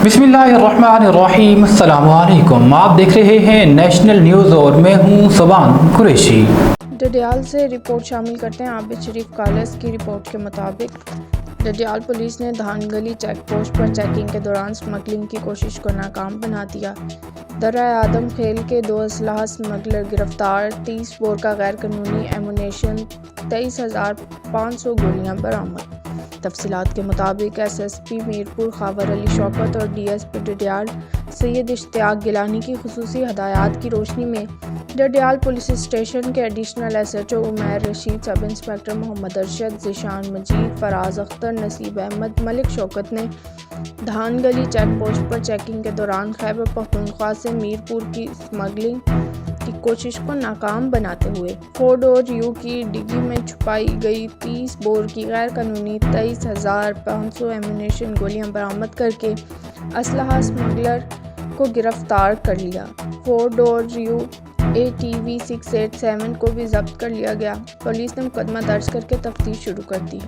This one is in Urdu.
بسم اللہ الرحمن الرحیم، السلام علیکم۔ آپ دیکھ رہے ہیں نیشنل نیوز اور میں ہوں سبان قریشی۔ ڈڈیال سے رپورٹ شامل کرتے ہیں۔ عابد شریف کالج کی رپورٹ کے مطابق ڈڈیال پولیس نے دھان گلی چیک پوسٹ پر چیکنگ کے دوران سمگلنگ کی کوشش کو ناکام بنا دیا۔ درہ آدم خیل کے 2 اسلحہ سمگلر گرفتار، 30 بور کا غیر قانونی ایمونیشن، 23,500 گولیاں برآمد۔ تفصیلات کے مطابق S S P Mirpur Khawar Ali Shaukat اور D S P Dadyal Syed Ishtiaq Gilani کی خصوصی ہدایات کی روشنی میں ڈڈیال پولیس اسٹیشن کے additional S H O Umair Rashid, sub inspector Muhammad Arshad, Zeeshan Majid, Faraz Akhtar, Naseeb Ahmed, ملک شوکت نے دھان گلی چیک پوسٹ پر چیکنگ کے دوران خیبر پختونخوا سے میرپور کی سمگلنگ کی کوشش کو ناکام بناتے ہوئے 4 ڈور یو کی ڈگی میں چھپائی گئی 30 بور کی غیر قانونی 23,500 ایمونیشن گولیاں برآمد کر کے اسلحہ سمگلر کو گرفتار کر لیا۔ 4 ڈور یو ATV 687 کو بھی ضبط کر لیا گیا۔ پولیس نے مقدمہ درج کر کے تفتیش شروع کر دی۔